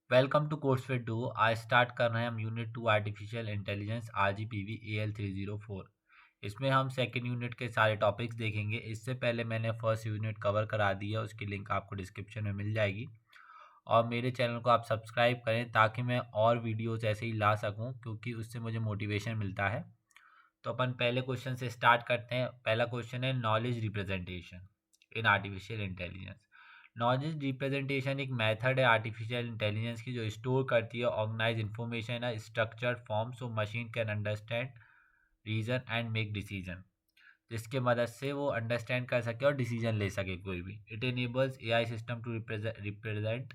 Welcome to course fit 2। आज start कर रहे हैं हम unit 2 artificial intelligence RGPV AL304। इसमें हम सेकेंड यूनिट के सारे टॉपिक्स देखेंगे। इससे पहले मैंने फर्स्ट यूनिट कवर करा दिया, उसकी लिंक आपको डिस्क्रिप्शन में मिल जाएगी। और मेरे चैनल को आप सब्सक्राइब करें ताकि मैं और वीडियोज़ ऐसे ही ला सकूं, क्योंकि उससे मुझे मोटिवेशन मिलता है। तो अपन पहले क्वेश्चन से स्टार्ट करते हैं। पहला क्वेश्चन है knowledge representation in artificial intelligence. Knowledge representation एक मेथड है आर्टिफिशियल इंटेलिजेंस की जो स्टोर करती है organize information in structured form so machine can understand reason and make decision, जिसके मदद से वो अंडरस्टैंड कर सके और डिसीजन ले सके कोई भी। It enables AI system to represent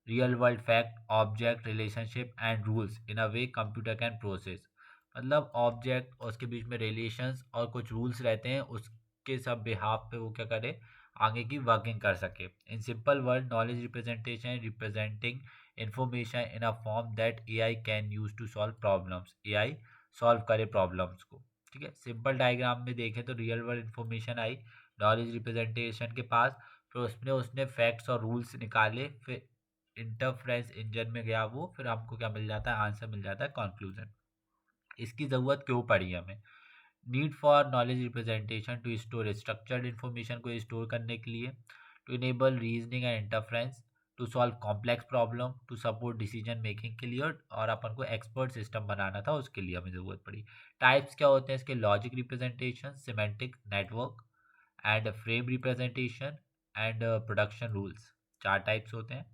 real world fact object relationship and rules in a way computer can process. मतलब ऑब्जेक्ट और उसके बीच में रिलेशंस और कुछ रूल्स रहते हैं, उसके सब बिहाफ पे वो क्या करे, आगे की वर्किंग कर सके। In simple word, knowledge representation representing information in a form that AI can use to solve problems. AI solve करे प्रॉब्लम्स को। ठीक है, सिंपल डायग्राम में देखें तो रियल वर्ल्ड इंफॉर्मेशन आई नॉलेज रिप्रेजेंटेशन के पास, फिर उसने उसने फैक्ट्स और रूल्स निकाले, फिर इंटरफ्रेंस इंजन में गया वो, फिर हमको क्या मिल जाता है, आंसर मिल जाता है कंक्लूजन। इसकी ज़रूरत क्यों पड़ी हमें? Need for knowledge representation to store structured information को स्टोर करने के लिए, to enable reasoning and interference, to solve complex problem, to support decision making के लिए, और अपन को एक्सपर्ट सिस्टम बनाना था, उसके लिए हमें ज़रूरत पड़ी। टाइप्स क्या होते हैं इसके? Logic representation, semantic network and frame representation and production rules. चार टाइप्स होते हैं।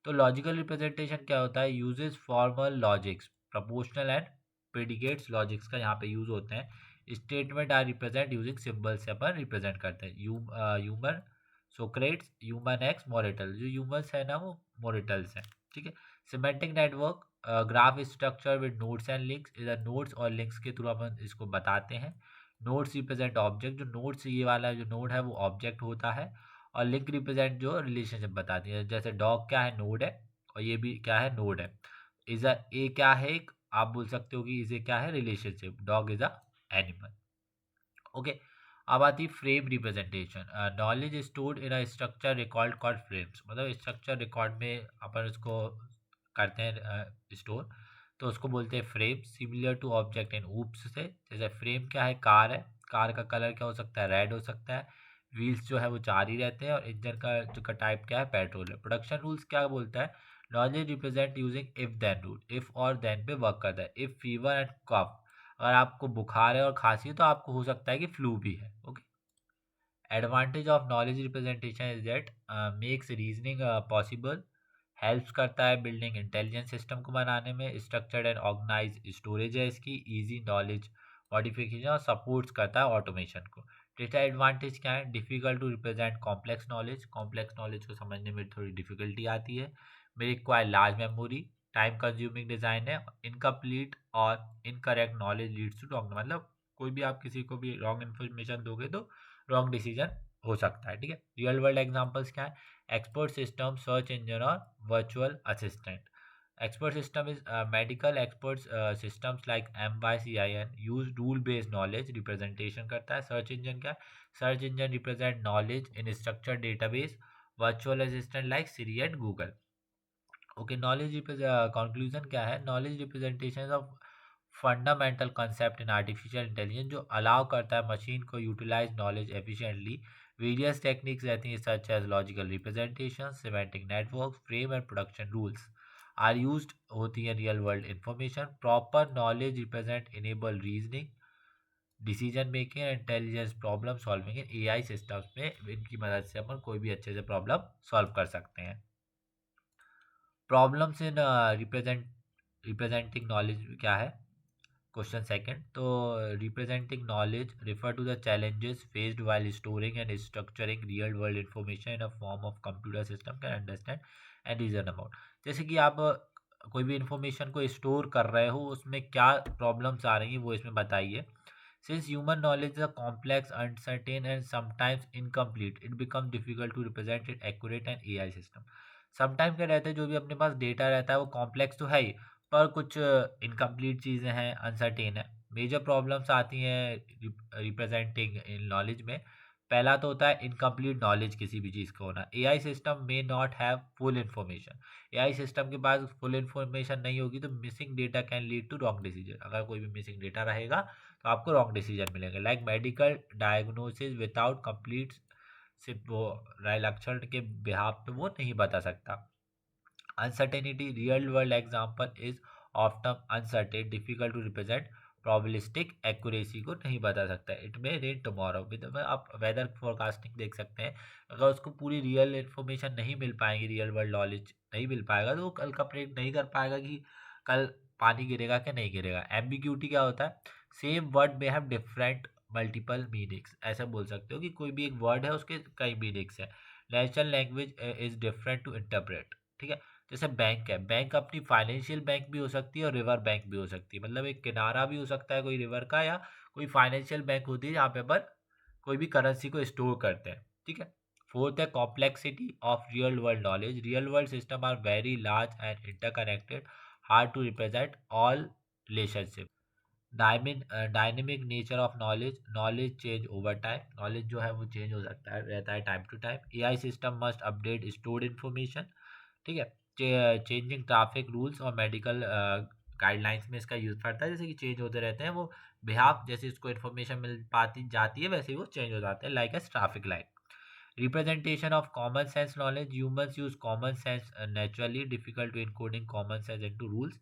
तो लॉजिकल रिप्रेजेंटेशन क्या होता है? Uses formal logics, proportional and predicates logics का यहाँ पे यूज होते हैं। Statement are represent using symbol से अपन रिप्रेजेंट करते हैं। Human Socrates, human x, mortal. जो ह्यूमन्स है ना वो मोरिटल्स हैं। ठीक है। Semantic network, graph structure with nodes and links. इधर नोड्स और लिंक्स के थ्रू अपन इसको बताते हैं। नोड्स रिप्रेजेंट ऑब्जेक्ट, जो नोड्स ये वाला जो नोड है वो ऑब्जेक्ट होता है, और लिंक रिप्रेजेंट जो रिलेशनशिप बताती है। जैसे डॉग क्या है? नोड है, और ये भी क्या है? नोड है। इज अ ए क्या है? एक आप बोल सकते हो कि इसे क्या है? Relationship. Dog is a animal. Okay. अब आती है frame representation. Knowledge stored in a structure record called frames. मतलब स्ट्रक्चर रिकॉर्ड में अपन उसको करते हैं स्टोर, तो उसको बोलते हैं frame. Similar to object in OOPs से। जैसे फ्रेम क्या है? कार है, कार का कलर क्या हो सकता है? रेड हो सकता है। व्हील्स जो है वो चार ही रहते हैं, और इंजन का जो का टाइप क्या है? पेट्रोल है। प्रोडक्शन रूल्स क्या बोलता है? Knowledge represent using if then rule. If और देन पे वर्क करता है। इफ फीवर एंड कफ, अगर आपको बुखार है और खांसी है तो आपको हो सकता है कि फ्लू भी है। Okay. Advantage of knowledge representation is that makes reasoning possible, helps करता है बिल्डिंग इंटेलिजेंस सिस्टम को बनाने में। स्ट्रक्चर्ड एंड ऑर्गेनाइज स्टोरेज है इसकी। इजी नॉलेज मॉडिफिकेशन और सपोर्ट्स करता है ऑटोमेशन को। डिसएडवांटेज क्या है? Difficult to represent complex knowledge, complex knowledge को समझने में थोड़ी डिफिकल्टी आती है। May require large memory, time consuming design है। इनकम्प्लीट और incorrect knowledge leads to wrong, मतलब कोई भी आप किसी को भी रॉन्ग इन्फॉर्मेशन दोगे तो रॉन्ग डिसीजन हो सकता है। ठीक है। रियल वर्ल्ड एग्जांपल्स क्या है? एक्सपर्ट सिस्टम, सर्च इंजन और virtual assistant. Expert system is medical expert systems like MYCIN use rule based knowledge representation करता है। सर्च इंजन क्या है? Search engine represent knowledge in structure database. Virtual assistant like Siri and Google. Okay. Knowledge conclusion क्या है? Knowledge representation of fundamental concept in artificial intelligence जो allow करता है machine को utilize knowledge efficiently. Various techniques रहती हैं such as logical representation, semantic network, frame and production rules are used होती है real world information. Proper knowledge represent enable reasoning, decision making and intelligence problem solving in AI systems में। इनकी मदद से अपन कोई भी अच्छे से प्रॉब्लम सॉल्व कर सकते हैं। प्रॉब्लम्स इन रिप्रेजेंटिंग नॉलेज क्या है? Question second. तो representing knowledge refer to the challenges faced while storing and structuring real world information in a form of computer system can understand and reason about. जैसे कि आप कोई भी information को store कर रहे हो, उसमें क्या प्रॉब्लम्स आ रही हैं वो इसमें बताइए। Since human knowledge is a complex, uncertain and sometimes incomplete, it become difficult to represent it accurate and AI system. Sometime क्या रहता है, जो भी अपने पास डेटा रहता है वो कॉम्प्लेक्स तो है ही, पर कुछ इनकम्प्लीट चीज़ें हैं, अनसर्टेन है। मेजर प्रॉब्लम्स आती हैं रिप्रेजेंटिंग इन नॉलेज में। पहला तो होता है इनकम्प्लीट नॉलेज किसी भी चीज़ का होना। AI system may not have full information. AI system के पास फुल इन्फॉर्मेशन नहीं होगी तो missing data can lead to wrong decision. अगर कोई भी मिसिंग डेटा रहेगा तो आपको रॉन्ग डिसीजन मिलेंगे। Like medical diagnosis without complete सिर्फ वो लक्षण के बिहाफ पे वो नहीं बता सकता। Uncertainty, real world example is often uncertain, difficult to represent, probabilistic accuracy को नहीं बता सकता। इट में रेन टुमारो विद में आप वेदर फोरकास्टिंग देख सकते हैं। अगर उसको पूरी रियल इन्फॉर्मेशन नहीं मिल पाएगी, रियल वर्ल्ड नॉलेज नहीं मिल पाएगा तो वो कल का प्रेडिक्ट नहीं कर पाएगा कि कल पानी गिरेगा कि नहीं गिरेगा। एम्बिग्यूटी क्या होता है? सेम वर्ड में हैव डिफरेंट मल्टीपल मीनिंग्स। ऐसा बोल सकते हो कि कोई भी एक वर्ड है उसके कई मीनिंग्स है। Natural language is different to interpret. ठीक है, जैसे बैंक है, बैंक अपनी फाइनेंशियल बैंक भी हो सकती है और रिवर बैंक भी हो सकती है। मतलब एक किनारा भी हो सकता है कोई रिवर का, या कोई फाइनेंशियल बैंक होती है जहाँ पे पर कोई भी करेंसी को स्टोर करते हैं। ठीक है। फोर्थ है complexity of real world knowledge. Real world system are very large and interconnected, hard to represent all relationship. Dynamic nature of knowledge, knowledge change over time. Knowledge जो है वो चेंज हो सकता है, रहता है time to time. AI system must update stored information. ठीक है, चेंजिंग ट्रैफिक रूल्स और मेडिकल गाइडलाइंस में इसका यूज़ पड़ता है। जैसे कि चेंज होते रहते हैं वो बिहाफ, जैसे इसको इन्फॉर्मेशन मिल पाती जाती है वैसे ही वो चेंज हो जाते हैं, like as traffic light. Representation of common sense knowledge, humans use common sense naturally, difficult to encoding common sense into rules.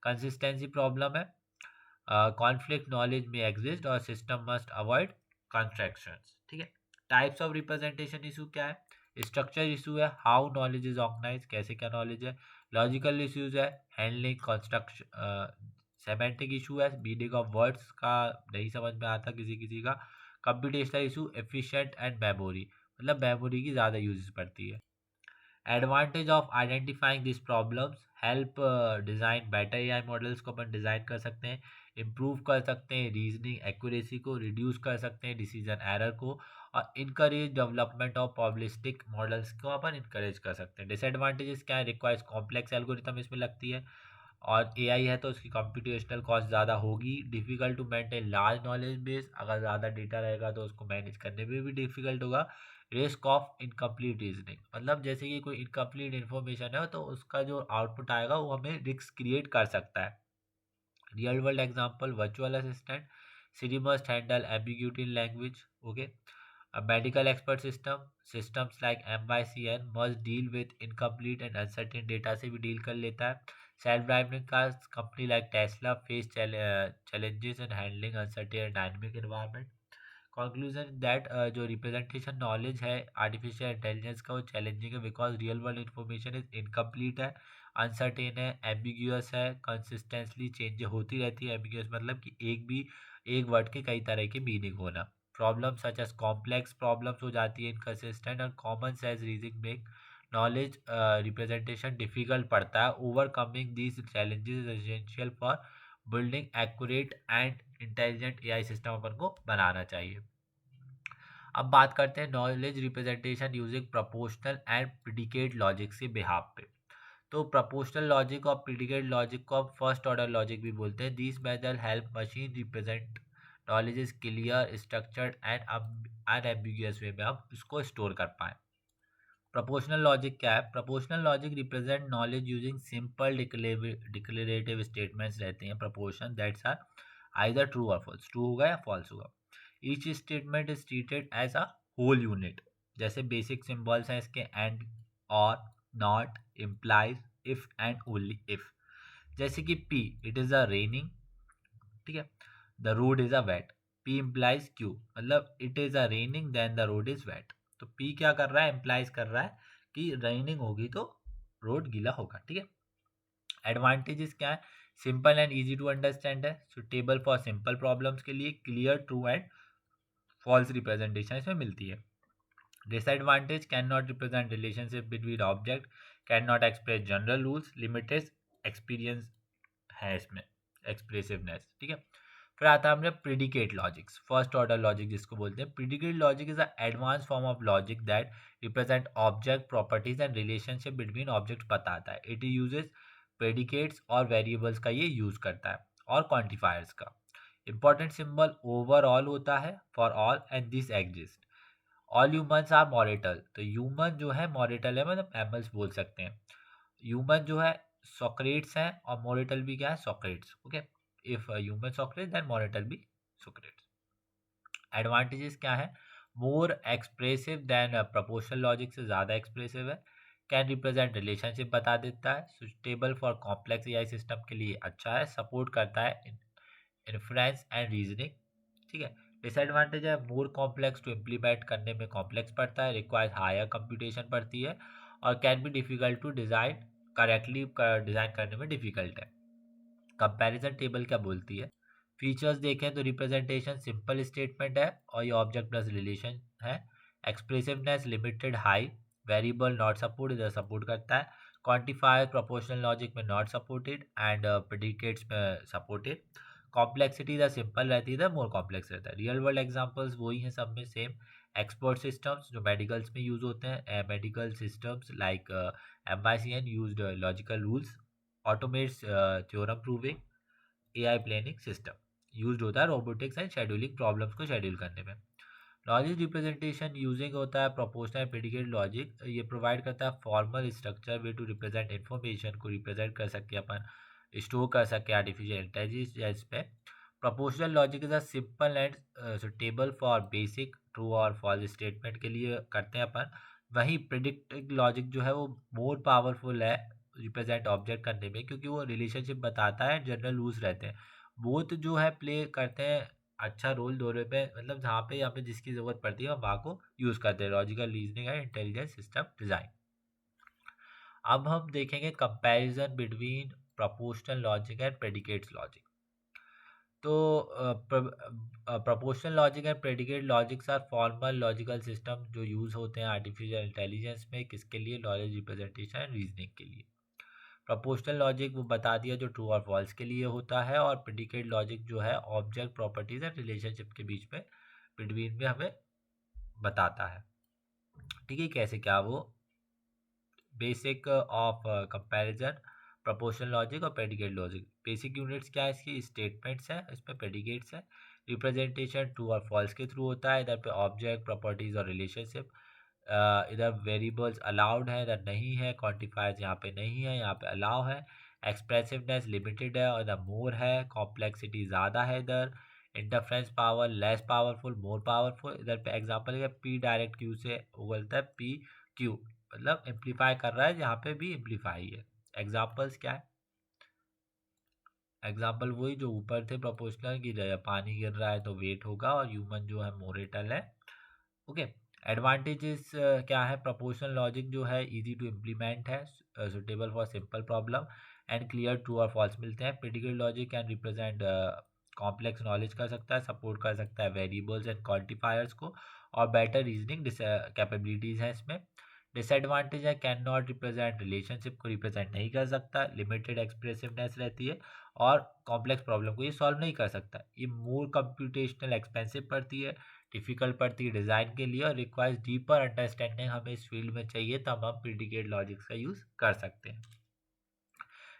Consistency problem है, कॉन्फ्लिक्ट नॉलेज में एग्जिस्ट और सिस्टम मस्ट अवॉइड कंस्ट्रक्शंस। ठीक है। Types of representation issue क्या है? Structure issue है, how knowledge is organize, कैसे क्या नॉलेज है। लॉजिकल इश्यूज है, हैंडलिंग कंस्ट्रक्शन। सेमेंटिक इशू है, मीनिंग ऑफ वर्ड्स का नहीं समझ में आता किसी किसी का। Computational issue, efficient and memory, मतलब मेमोरी की ज़्यादा यूज पड़ती है। Advantage of identifying this problems, help design better AI models को अपन डिज़ाइन कर सकते हैं, इम्प्रूव कर सकते हैं रीजनिंग एक्यूरेसी को, रिड्यूस कर सकते हैं डिसीजन एरर को, और इनकरेज डेवलपमेंट ऑफ पॉबलिस्टिक मॉडल्स को अपन इनकरेज कर सकते हैं। डिसएडवांटेजेस क्या है? रिक्वायर्स कॉम्प्लेक्स एल्गोरिथम इसमें लगती है, और एआई है तो उसकी कंप्यूटेशनल कॉस्ट ज़्यादा होगी। Difficult to maintain large knowledge base, अगर ज़्यादा डेटा रहेगा तो उसको मैनेज करने में भी डिफ़िकल्ट होगा। रिस्क ऑफ इनकम्प्लीट रीजनिंग, मतलब जैसे कि कोई इनकम्प्लीट इन्फॉर्मेशन है तो उसका जो आउटपुट आएगा वो हमें रिस्क क्रिएट कर सकता है। Real world example, virtual assistant, Siri must handle ambiguity in language. Okay. A medical expert system, systems like MYCN must deal with incomplete and uncertain data से भी डील कर लेता है। Self driving cars, company like Tesla face challenges in handling uncertain and dynamic environment। Conclusion that जो representation knowledge है artificial intelligence का वो challenging है, because real world information is incomplete है, अनसर्टेन है, एम्बिग्यूअस है, कंसिस्टेंटली चेंज होती रहती है। एम्बिग्यूअस मतलब कि एक वर्ड के कई तरह के मीनिंग होना। Problem such as complex problems हो जाती है इनकंसिस्टेंट, और common sense reasoning make knowledge representation difficult पड़ता है। Overcoming these challenges is essential for building accurate and intelligent AI system अपन को बनाना चाहिए। अब बात करते हैं knowledge representation using proportional and predicate logic से बिहाफ पे। तो प्रोपोर्शनल लॉजिक और प्रिडिकेट लॉजिक को आप फर्स्ट ऑर्डर लॉजिक भी बोलते हैं। This method help machine represent knowledge is clear, structured and unambiguous way में हम इसको स्टोर कर पाएँ। प्रोपोर्शनल लॉजिक क्या है? Proportional logic represent knowledge using simple declarative statements रहते हैं proportion that's are either true और फॉल्स, ट्रू होगा या फॉल्स होगा। Each statement is treated as a whole unit. जैसे बेसिक सिंबल्स हैं इसके, and, or, not, implies, if and only if. जैसे कि P, it is a raining. ठीक है। The road is a wet, P implies Q, मतलब it is a raining then the road is wet. तो P क्या कर रहा है? इम्प्लाइज कर रहा है कि रेनिंग होगी तो रोड गीला होगा। ठीक है। एडवांटेजेस क्या है? Simple and easy to understand है, सुटेबल फॉर सिंपल प्रॉब्लम्स के लिए, clear true and false representation इसमें मिलती है। Disadvantage, can not represent relationship between object, can not express general rules, limited experience है इसमें, एक्सप्रेसिवनेस। ठीक है। फिर आता है हमने predicate logics, first order logic जिसको बोलते हैं। Predicate logic is a advance form of logic that represent object properties and relationship between object बताता है। इट यूजेस प्रेडिकेट्स और वेरिएबल्स का ये यूज करता है, और क्वांटिफायर्स का। इंपॉर्टेंट सिंबल ओवरऑल होता है, for all and this exist. All humans are mortal, तो ह्यूमन जो है मॉरिटल है, मतलब एमल्स बोल सकते हैं। ह्यूमन जो है सोक्रेट्स है, और मॉरिटल भी क्या है, Socrates. Okay, if human Socrates then mortal भी सोक्रेट्स। एडवांटेजेस क्या है, more expressive than proportional logic, से ज़्यादा एक्सप्रेसिव है। कैन रिप्रेजेंट रिलेशनशिप बता देता है, suitable for complex AI system के लिए अच्छा है, सपोर्ट करता है इन्फ्रेंस एंड रीजनिंग। ठीक है। डिसएडवांटेज है, मोर कॉम्प्लेक्स टू इम्प्लीमेंट, करने में कॉम्प्लेक्स पड़ता है, रिक्वायर्स हायर कंप्यूटेशन पड़ती है, और can be difficult to design, correctly design करने में डिफिकल्ट है। कंपैरिजन टेबल क्या बोलती है, फीचर्स देखें तो रिप्रेजेंटेशन सिंपल स्टेटमेंट है और ये ऑब्जेक्ट प्लस रिलेशन है। एक्सप्रेसिवनेस लिमिटेड हाई, वेरिएबल नॉट सपोर्ट, इधर सपोर्ट करता है। क्वांटिफायर प्रोपोर्शनल लॉजिक में नॉट सपोर्टेड, एंड प्रेडिकेट्स में सपोर्टेड। कॉम्प्लेक्सिटी इधर सिंपल रहती है, इधर मोर कॉम्प्लेक्स रहता है। रियल वर्ल्ड एग्जांपल्स वही हैं सब में सेम। एक्सपर्ट सिस्टम्स जो मेडिकल्स में यूज होते हैं, medical systems like MICN used logical rules, automates theorem proving, AI planning system used होता है रोबोटिक्स एंड शेड्यूलिंग प्रॉब्लम्स को शेड्यूल करने में। लॉजिक रिप्रेजेंटेशन यूजिंग होता है प्रोपोर्शनल प्रेडिकेट लॉजिक, ये प्रोवाइड करता है formal structure way to represent information को रिप्रेजेंट कर सके अपन, स्टोर कर सके आर्टिफिशियल इंटेलिजेंस पे। Proportional logic is a simple and suitable for basic true और फॉल्स स्टेटमेंट के लिए करते हैं अपन। वहीं प्रिडिक्टिव लॉजिक जो है वो मोर पावरफुल है रिप्रेजेंट ऑब्जेक्ट करने में, क्योंकि वो रिलेशनशिप बताता है, जनरल रूल्स रहते हैं। बोथ जो है प्ले करते हैं अच्छा रोल दोनों पे, मतलब जहाँ पे यहाँ पे जिसकी ज़रूरत पड़ती है वहाँ को यूज़ करते हैं, लॉजिकल रीजनिंग है, इंटेलिजेंस सिस्टम डिज़ाइन। अब हम देखेंगे comparison between proportional logic and predicates logic. तो proportional logic and predicate logics are formal logical system जो यूज़ होते हैं आर्टिफिशियल इंटेलिजेंस में, किसके लिए, नॉलेज रिप्रेजेंटेशन एंड रीजनिंग के लिए। प्रोपोर्शनल लॉजिक वो बता दिया जो ट्रू और फॉल्स के लिए होता है, और प्रेडिकेट लॉजिक जो है ऑब्जेक्ट प्रॉपर्टीज एंड रिलेशनशिप के बीच में, बिटवीन में हमें बताता है। ठीक है, कैसे क्या वो basic of comparison proportional logic और प्रेडिकेट लॉजिक। बेसिक यूनिट्स क्या है इसकी, स्टेटमेंट्स है, इसमें प्रेडिकेट्स है। रिप्रेजेंटेशन ट्रू और फॉल्स के थ्रू होता है, इधर पे ऑब्जेक्ट प्रॉपर्टीज और रिलेशनशिप। इधर वेरिएबल्स अलाउड है, इधर नहीं है। क्वांटिफायर्स यहाँ पे नहीं है, यहाँ पे अलाउ है। एक्सप्रेसिवनेस लिमिटेड है और इधर मोर है। कॉम्प्लेक्सिटी ज़्यादा है इधर। Interference power less powerful, more powerful. इधर पे एग्जांपल है पी डायरेक्ट क्यू से वो बोलता है पी क्यू, मतलब एम्पलीफाई कर रहा है, यहाँ पे भी एम्पलीफाई है। एग्जांपल्स क्या है, एग्जाम्पल वही जो ऊपर थे प्रोपोर्शनल की, पानी गिर रहा है तो वेट होगा, और ह्यूमन जो है मोरेटल है। ओके। एडवांटेजेस क्या है, प्रोपोर्शनल लॉजिक जो है इजी टू इम्प्लीमेंट है, suitable for simple problem, and clear true और फॉल्स मिलते हैं। Predicate logic can represent complex knowledge कर सकता है, सपोर्ट कर सकता है वेरिएबल्स एंड क्वांटिफायर्स को, और बेटर रीजनिंग कैपेबिलिटीज़ हैं इसमें। डिसएडवांटेज है, कैन नॉट रिप्रेजेंट रिलेशनशिप को रिप्रेजेंट नहीं कर सकता, लिमिटेड एक्सप्रेसिवनेस रहती है, और कॉम्प्लेक्स प्रॉब्लम को ये सॉल्व नहीं कर सकता। ये मोर कंप्यूटेशनल एक्सपेंसिव पड़ती है, डिफ़िकल्ट पड़ती है डिज़ाइन के लिए, और रिक्वायर्स डीपर अंडरस्टैंडिंग हमें इस फील्ड में चाहिए, तब हम प्रीडिकेट लॉजिक्स का यूज़ कर सकते हैं।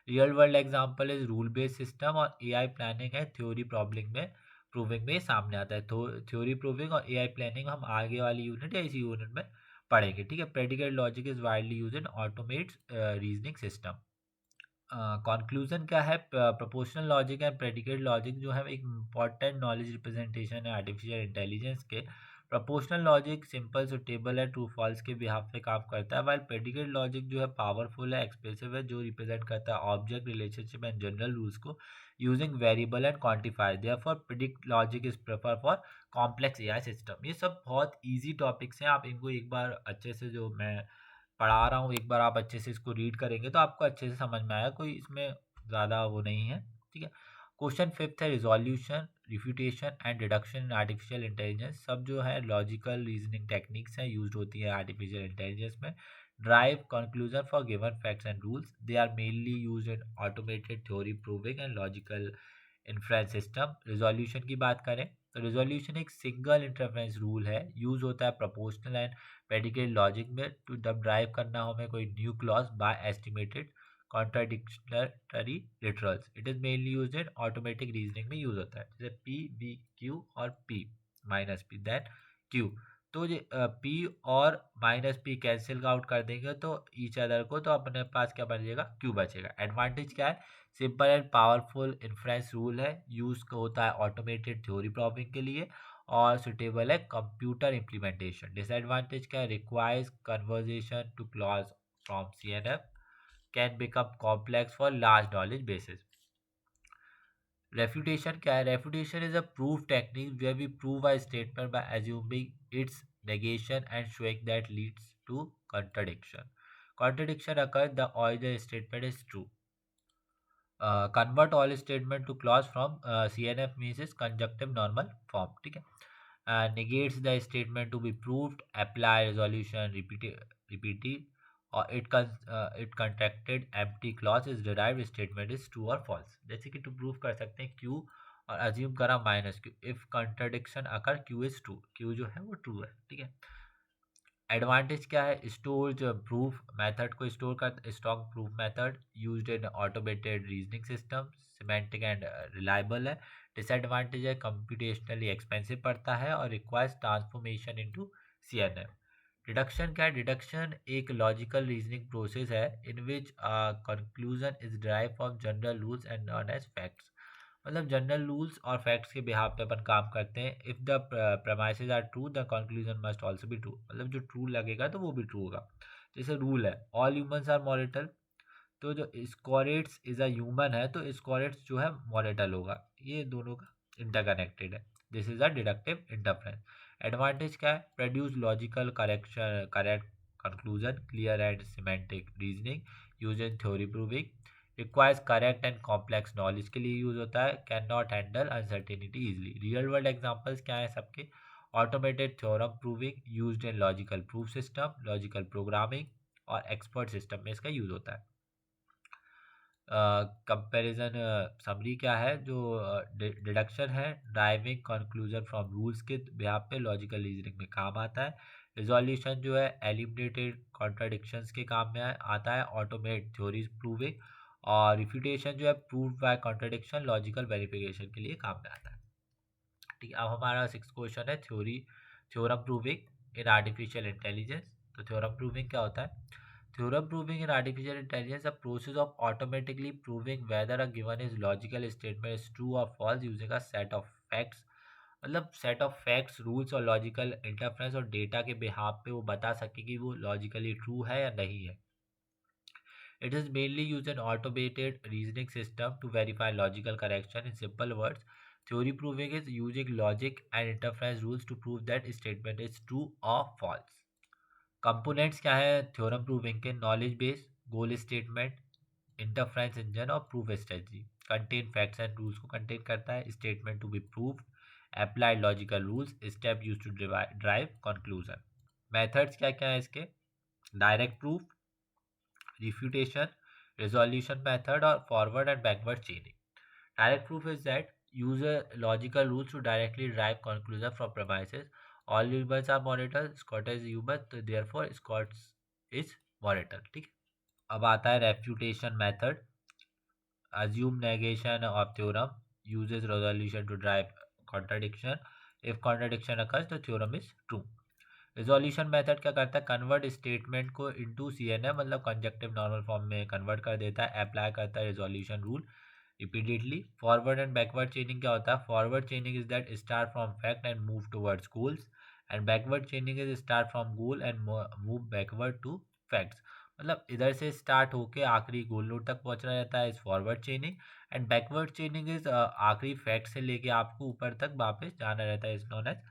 Real world example is rule based system और एआई प्लानिंग है, थ्योरी प्रॉब्लम में प्रूविंग में ये सामने आता है। तो थ्योरी प्रूविंग और एआई प्लानिंग हम आगे वाली यूनिट या इसी यूनिट में पढ़ेंगे। ठीक है। Predicate logic is widely use in automate reasoning system. Conclusion क्या है, proportional logic and predicate logic जो है एक इंपॉर्टेंट नॉलेज रिप्रेजेंटेशन है आर्टिफिशियल इंटेलिजेंस के। प्रोपोर्शनल लॉजिक सिंपल सुटेबल है, ट्रू फॉल्स के बिहाफ पे काम करता है, वाइल प्रेडिकेट लॉजिक जो है पावरफुल है, एक्सप्रेसिव है, जो रिप्रेजेंट करता है object relationship and general rules को using variable and quantifier. Therefore predict logic is prefer for complex AI system. ये सब बहुत ईजी टॉपिक्स हैं, आप इनको एक बार अच्छे से, जो मैं पढ़ा रहा हूँ, एक बार आप अच्छे से इसको रीड करेंगे तो आपको अच्छे से समझ में आएगा, कोई इसमें ज़्यादा वो नहीं है। ठीक है। क्वेश्चन फिफ्थ है resolution, refutation and deduction in artificial intelligence. सब जो है लॉजिकल रीजनिंग टेक्निक्स हैं, यूज होती है आर्टिफिशियल इंटेलिजेंस में। Drive conclusion for given facts and rules, they are mainly use in automated theory proving and logical inference system. Resolution की बात करें तो रिजोल्यूशन एक सिंगल इंटरफेरेंस रूल है, यूज होता है प्रोपोर्शनल एंड प्रेडिकेट लॉजिक में, टू जब ड्राइव करना हो हमें कोई new clause by estimated contradictory literals. It is mainly use in automatic reasoning में यूज होता है, जैसे पी बी क्यू और P minus P then Q. तो ये पी और माइनस पी कैंसिल आउट कर देंगे तो ईच अदर को, तो अपने पास क्या बचेगा, क्यू बचेगा। एडवांटेज क्या है, simple and powerful inference rule है, यूज होता है ऑटोमेटेड थ्योरी प्रॉब्लम के लिए और सुटेबल है कंप्यूटर इम्प्लीमेंटेशन। डिसएडवांटेज क्या है, requires conversation to clause from CNF, can become complex for large knowledge basis. Refutation क्या है, refutation is a proof technique where we prove a statement by assuming its negation and showing that leads to contradiction. Contradiction occurs, the original statement is true. Convert all statement to clause from CNF means is conjunctive normal form, ठीक है। Negates the statement to be proved, apply resolution, repeat or it contracted empty clause is derived statement is true or false। जैसे कि to prove कर सकते हैं q और assume करा minus q, if contradiction occur q is true, q जो है वो true है, ठीक है। एडवांटेज क्या है, स्टोर जो प्रूफ मेथड को स्टोर कर, strong proof method used in automated reasoning system, semantic and reliable है। डिसएडवांटेज है, कंप्यूटेशनली एक्सपेंसिव पड़ता है और requires transformation into CNF। Deduction क्या है, डिडक्शन एक लॉजिकल रीजनिंग प्रोसेस है in which conclusion is derive from general rules and known as facts. मतलब जनरल रूल्स और फैक्ट्स के बिहाफ पे अपन काम करते हैं। If the premises are true the conclusion must also be true, मतलब जो ट्रू लगेगा तो वो भी ट्रू होगा। जैसे रूल है ऑल ह्यूमंस आर मॉरिटल, तो जो स्क्वारेट्स इज अ ह्यूमन है तो स्क्वारेट्स जो है मॉरिटल होगा, ये दोनों का इंटरकनेक्टेड है। This is a deductive interference. Advantage क्या है, produce logical correction correct conclusion, clear and semantic reasoning use in theory proving, requires correct and complex knowledge के लिए यूज होता है, can not handle uncertainty easily. Real world examples क्या है सबके, automated theorem proving used in logical proof system, logical programming और expert system में इसका यूज होता है। कंपैरिजन समरी क्या है, जो डिडक्शन है ड्राइविंग कंक्लूजन फ्रॉम रूल्स के बिहाफ पे लॉजिकल रीजनिंग में काम आता है। रिजोल्यूशन जो है एलिमिनेटेड कॉन्ट्राडिक्शंस के काम में आता है, ऑटोमेट थ्योरीज प्रूविंग। और रिफ्यूटेशन जो है prove by contradiction logical verification के लिए काम में आता है। ठीक है, अब हमारा 6 क्वेश्चन है थ्योरम प्रूविंग इन आर्टिफिशियल इंटेलिजेंस। तो थ्योरम प्रूविंग क्या होता है, theorem proving in artificial intelligence a process of automatically proving whether a given is logical statement is true or false using a set of facts। मतलब set of facts, rules और logical interference और data के behalf पे वो बता सके कि वो लॉजिकली ट्रू है या नहीं है। It is mainly use in automated reasoning system to verify logical correction. In simple words, theory proving is using logic and interference rules to prove that statement is true और false. Components क्या है theorem proving के, knowledge base, goal statement, interference engine और proof strategy. Contain facts and rules को contain करता है, statement to be proved, applied logical rules, step use to drive conclusion. Methods क्या क्या है इसके, direct proof, refutation, resolution method और forward and backward chaining. Direct proof is that use a logical rules to directly drive conclusion from premises. All humans are monitor, Scott is human, तो therefore Scott is monitor। ठीक है, अब आता है refutation method. assume negation of theorem, uses resolution to drive contradiction, if contradiction occurs the theorem is true। Resolution method क्या करता है, convert statement को इनटू CNF मतलब कंजक्टिव नॉर्मल फॉर्म में कन्वर्ट कर देता है, अप्लाई करता है resolution rule repeatedly. Forward and backward chaining क्या होता है, forward chaining is that start from fact and move towards goals, and backward chaining is start from goal and move backward to facts. मतलब इधर से start होके आखिरी गोल node तक पहुंचना रहता है इस forward chaining, and backward chaining is आखिरी फैक्ट से लेके आपको ऊपर तक वापस जाना रहता है, is known as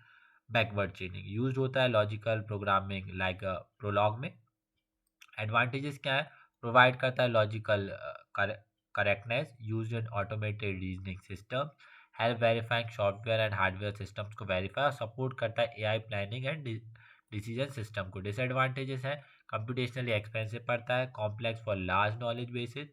backward chaining. Use होता है लॉजिकल प्रोग्रामिंग लाइक प्रोलॉग में। एडवांटेजेस क्या है, प्रोवाइड करता है logical correctness, use in automated reasoning system, help verifying software and hardware systems को वेरीफाई और सपोर्ट करता है AI planning and decision system को। डिसएडवांटेजेस है, कंप्यूटेशनली एक्सपेंसिव पड़ता है, complex for large knowledge basis.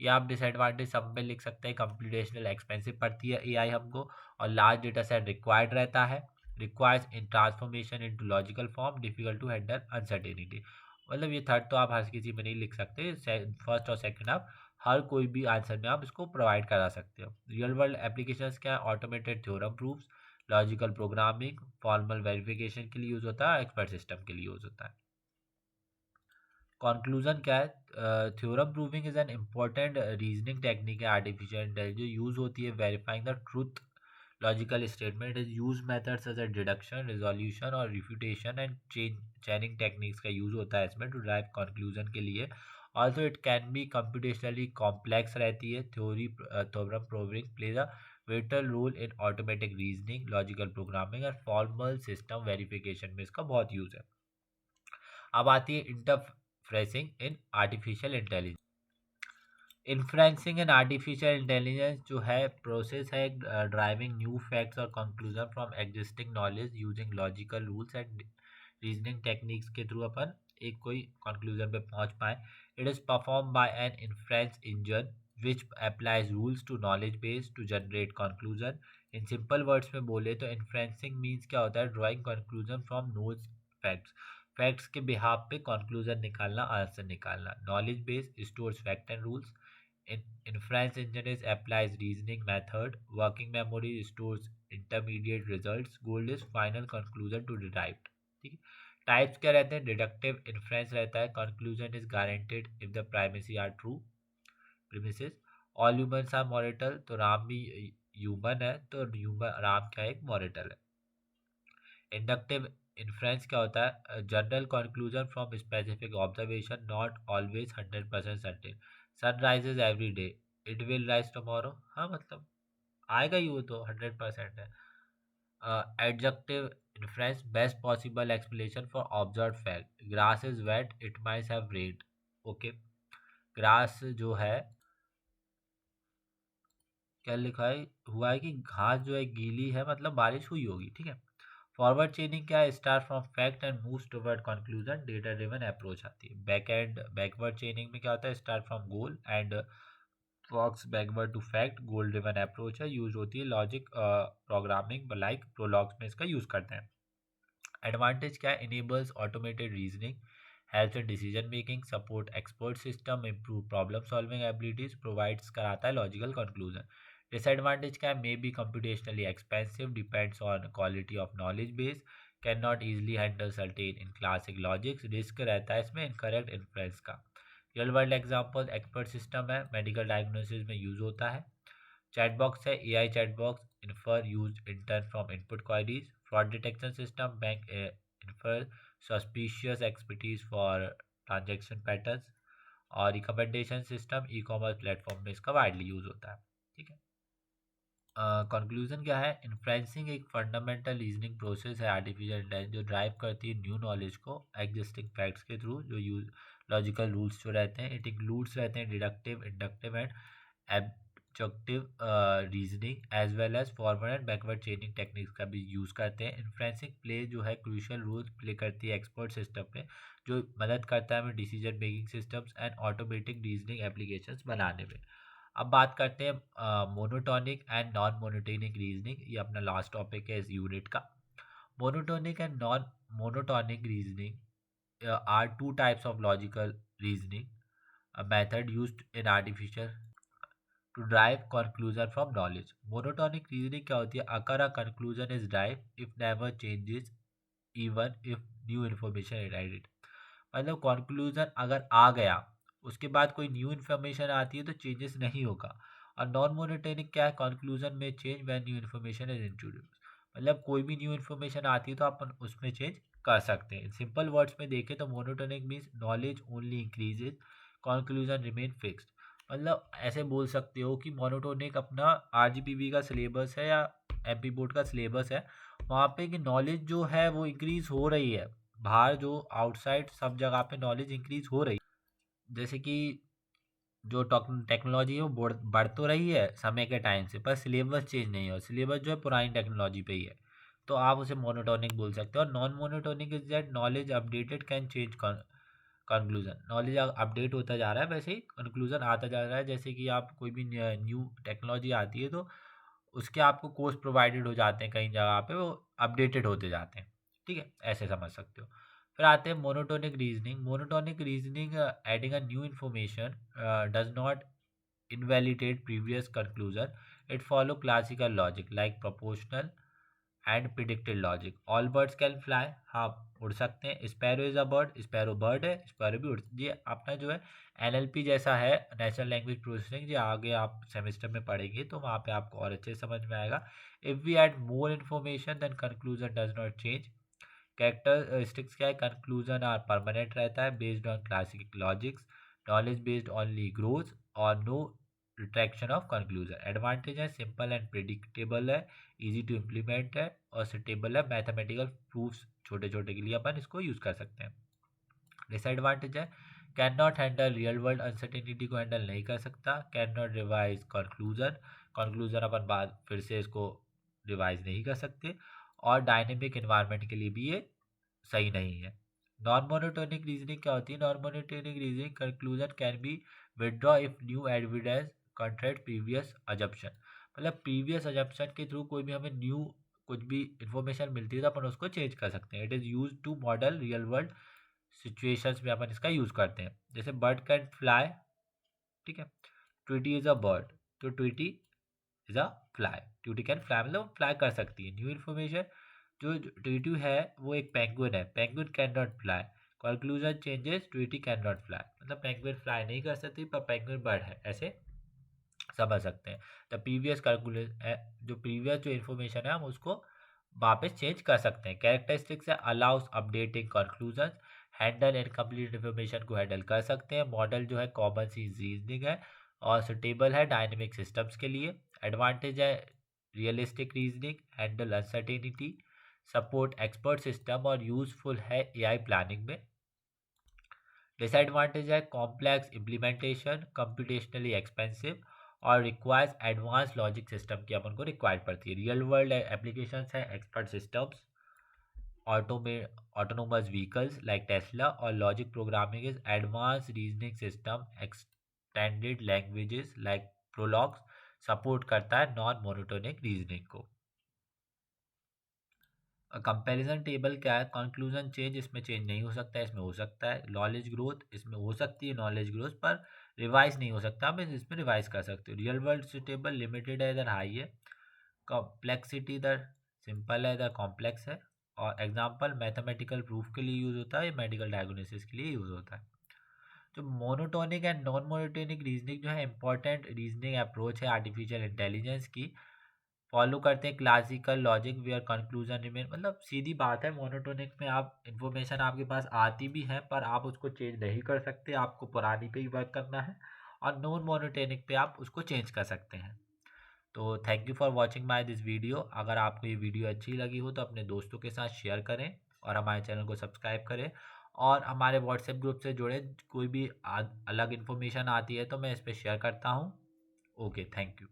ये आप डिसएडवांटेज सब में लिख सकते हैं, कंप्यूटेशनल एक्सपेंसिव पड़ती है AI हमको, और लार्ज डेटा सेट रिक्वायर्ड रहता है, requires in transformation into logical form, difficult to handle uncertainty. मतलब ये थर्ड तो आप हर किसी में नहीं लिख सकते, फर्स्ट और सेकंड आप हर कोई भी आंसर में आप इसको प्रोवाइड करा सकते हो। रियल वर्ल्ड एप्लीकेशंस क्या है, automated theorem proofs, logical programming, formal verification के लिए यूज़ होता है, एक्सपर्ट सिस्टम के लिए यूज़ होता है। कंक्लूजन क्या है? Theorem proving is an important reasoning technique है आर्टिफिशियल इंटेलिजेंस जो यूज़ होती है verifying the truth logical statement is use methods as a deduction resolution और रिफ्यूटेशन एंड चेनिंग टेक्निक्स का यूज़ होता है इसमें टू ड्राइव कंक्लूजन के लिए। Also it can be computationally complex रहती है। Theorem proving plays a vital role in automatic reasoning logical programming और फॉर्मल सिस्टम वेरिफिकेशन में इसका बहुत यूज़ है। अब आती है inferencing in artificial intelligence. Influencing in artificial intelligence जो है प्रोसेस है ड्राइविंग न्यू फैक्ट्स और conclusion from existing knowledge using logical rules and reasoning techniques के थ्रू अपन एक कोई कंक्लूजन पे पहुंच पाए। It is perform by an influence engine which applies rules to knowledge base to generate conclusion। in simple words में बोले तो इन्फ्लुएंसिंग मीन्स क्या होता है? Drawing conclusion from knows facts. Facts के बिहाफ पे कंक्लूजन निकालना, आंसर निकालना। Knowledge base stores fact and rules. Inference engine is applies reasoning method. Working memory stores intermediate results. Goal is final conclusion to derived। ठीक है। Types क्या रहते हैं? Deductive inference रहता है। Conclusion is guaranteed if the primacy are true premises. All humans are mortal, तो राम भी human है तो ह्यूमन राम क्या है? एक मॉरिटल है। इंडक्टिव इन्फ्रेंस क्या होता है? General conclusion from specific observation, not always 100% certain. Sun rises every day, it will rise tomorrow. हाँ मतलब आएगा ही, वो तो 100% है। Adjective inference best possible explanation for observe fact. Grass is wet, it might have rained. Okay, grass जो है क्या लिखा है? हुआ है कि घास जो है गीली है, मतलब बारिश हुई होगी। ठीक है। फॉरवर्ड चेनिंग क्या है? Start from fact and moves toward conclusion, data driven approach आती है। बैकवर्ड चेनिंग में क्या होता है? Start from goal and works backward to fact, goal driven approach है, यूज होती है लॉजिक प्रोग्रामिंग लाइक प्रोलॉग्स में इसका यूज करते हैं। एडवांटेज क्या है? Enables automated reasoning, helps in decision making, support expert system, improve problem solving abilities, provides कराता है लॉजिकल कंक्लूजन। डिसएडवांटेज क्या है? May be computationally expensive, depends on quality of knowledge base, can not easily handle certain in classic logics, risk रहता है इसमें incorrect influence का। Real world example expert system है, medical diagnosis में use होता है। चैटबॉक्स है, AI chatbox infer use intern from input queries. Fraud detection system, bank infer suspicious expertise for transaction patterns. और recommendation system e commerce platform में इसका widely use होता है। ठीक है। कंक्लूजन क्या है? इन्फ्लुएंसिंग एक फंडामेंटल रीजनिंग प्रोसेस है आर्टिफिशियल इंटेलिजेंस जो ड्राइव करती है न्यू नॉलेज को एग्जिस्टिंग फैक्ट्स के थ्रू, जो यूज लॉजिकल रूल्स जो रहते हैं। इट इंक्लूड्स रहते हैं deductive, inductive and abductive reasoning as well as forward and backward chaining techniques का भी यूज़ करते हैं। इन्फ्लुएंसिंग प्ले जो है क्रूशियल रोल प्ले करती है एक्सपर्ट सिस्टम में, जो मदद करता है हमें decision making systems and automatic reasoning applications बनाने में। अब बात करते हैं monotonic and non monotonic reasoning, ये अपना लास्ट टॉपिक है इस यूनिट का। Monotonic and non monotonic reasoning are two types of logical reasoning method used in artificial to drive conclusion from knowledge. Monotonic reasoning क्या होती है? Occur a conclusion is drive if never changes even if new information is added. मतलब conclusion अगर आ गया, उसके बाद कोई new information आती है तो चेंजेस नहीं होगा। और नॉन मोनोटोनिक क्या है? कंक्लूजन में change when new information is introduce. मतलब कोई भी न्यू इन्फॉर्मेशन आती है तो अपन उसमें चेंज कर सकते हैं। सिंपल वर्ड्स में देखें तो monotonic means knowledge only increases, conclusion remain fixed. मतलब ऐसे बोल सकते हो कि मोनोटोनिक अपना आरजीपीवी का सिलेबस है या एमपी बोर्ड का सिलेबस है, वहाँ पे कि नॉलेज जो है वो इंक्रीज हो रही है। बाहर जो आउटसाइड सब जगह पे नॉलेज इंक्रीज हो रही है। जैसे कि जो टेक्नोलॉजी है वो बढ़ तो रही है समय के टाइम से, पर सिलेबस चेंज नहीं हो, सिलेबस जो है पुरानी टेक्नोलॉजी पे ही है, तो आप उसे मोनोटोनिक बोल सकते हो। और non monotonic is that knowledge updated can change conclusion. Knowledge update होता जा रहा है, वैसे ही कंक्लूजन आता जा रहा है। जैसे कि आप कोई भी न्यू टेक्नोलॉजी आती है तो उसके आपको कोर्स प्रोवाइडेड हो जाते हैं कई जगह पे, वो अपडेटेड होते जाते हैं। ठीक है, ऐसे समझ सकते हो। फिर आते हैं monotonic reasoning. Monotonic reasoning adding a new information does not invalidate previous conclusion, it follow classical logic like proportional and predicted logic. All birds can fly, हाँ उड़ सकते हैं। Sparrow is a bird, sparrow bird है, sparrow भी उड़, ये अपना जो है एनएलपी जैसा है, नेचुरल लैंग्वेज प्रोसेसिंग, जो आगे आप सेमेस्टर में पढ़ेंगे तो वहाँ पे आपको और अच्छे समझ में आएगा। If we add more information then conclusion does not change. Characteristics क्या है, कंक्लूजन आर परमानेंट रहता है based on classic logics, knowledge based only growth और no retraction of conclusion. Advantage है सिंपल एंड प्रिडिक्टेबल है, इजी टू इम्प्लीमेंट है और suitable है, मैथमेटिकल प्रूफ्स छोटे छोटे के लिए अपन इसको यूज़ कर सकते हैं। डिसएडवांटेज है can not handle real world uncertainty को हैंडल नहीं कर सकता, can not revise conclusion, conclusion अपन बाद फिर से इसको रिवाइज नहीं कर सकते, और डायनेमिक इन्वायरमेंट के लिए भी ये सही नहीं है। नॉन मोनोटोनिक रीजनिंग क्या होती है, non monotonic reasoning conclusion can be withdraw if new evidence contract previous assumption, मतलब प्रीवियस अजम्पशन के थ्रू कोई भी हमें न्यू कुछ भी इंफॉर्मेशन मिलती है तो अपन उसको चेंज कर सकते हैं। It is use to model real world situations में अपन इसका यूज़ करते हैं। जैसे बर्ड कैन फ्लाई, ठीक है, ट्विटी इज़ अ बर्ड, तो ट्विटी is a fly, ट्विटी can fly मतलब फ्लाई कर सकती है। न्यू इन्फॉर्मेशन, जो ट्विटी है वो एक पेंगुइन है, penguin can not fly, conclusion changes, ट्विटी can not fly, मतलब पेंगुइन फ्लाई नहीं कर सकती पर पेंगुइन बर्ड है, ऐसे समझ सकते हैं। द प्रीवियस कैलकुलेशन, जो प्रीवियस जो इन्फॉर्मेशन है हम उसको वापस चेंज कर सकते हैं। कैरेक्टरिस्टिक्स है allow us updating conclusion, handle incomplete information को हैंडल कर सकते हैं। मॉडल जो है कॉमन सी रीजनिंग है और सुटेबल है डायनेमिक सिस्टम्स के लिए। एडवांटेज है realistic reasoning, handle uncertainty, support expert system और यूजफुल है एआई प्लानिंग में। डिसएडवांटेज है कॉम्प्लेक्स इम्प्लीमेंटेशन, कंप्यूटेशनली एक्सपेंसिव और रिक्वायर्स एडवांस लॉजिक सिस्टम की अपन को रिक्वायर्ड पड़ती है। रियल वर्ल्ड एप्लीकेशंस है expert systems, autonomous vehicles like Tesla और logic programming is advance reasoning system, extended languages like Prologs support करता है नॉन मोनोटोनिक रीजनिंग को। कंपैरिजन टेबल क्या है, कंक्लूजन चेंज इसमें चेंज नहीं हो सकता है, इसमें हो सकता है। नॉलेज ग्रोथ इसमें हो सकती है, नॉलेज ग्रोथ पर रिवाइज नहीं हो सकता, हम इसमें रिवाइज कर सकते हो। रियल वर्ल्ड सुटेबल लिमिटेड है, इधर हाई है। कॉम्प्लेक्सिटी इधर सिंपल है, इधर कॉम्प्लेक्स है। और एग्जांपल मैथमेटिकल प्रूफ के लिए यूज़ होता है, मेडिकल डायग्नोसिस के लिए यूज़ होता है। जो monotonic and non monotonic reasoning जो है इंपॉर्टेंट रीजनिंग अप्रोच है आर्टिफिशियल इंटेलिजेंस की, फॉलो करते हैं classical logic where conclusion remain, मतलब सीधी बात है। मोनोटोनिक में आप इंफॉर्मेशन आपके पास आती भी है पर आप उसको चेंज नहीं कर सकते, आपको पुरानी पे ही वर्क करना है। और नॉन मोनोटोनिक पे आप उसको चेंज कर सकते हैं। तो thank you for watching my this video. अगर आपको ये वीडियो अच्छी लगी हो तो अपने दोस्तों के साथ शेयर करें और हमारे चैनल को सब्सक्राइब करें और हमारे व्हाट्सएप ग्रुप से जुड़े। कोई भी अलग इन्फॉर्मेशन आती है तो मैं इस पर शेयर करता हूँ। Okay, thank you.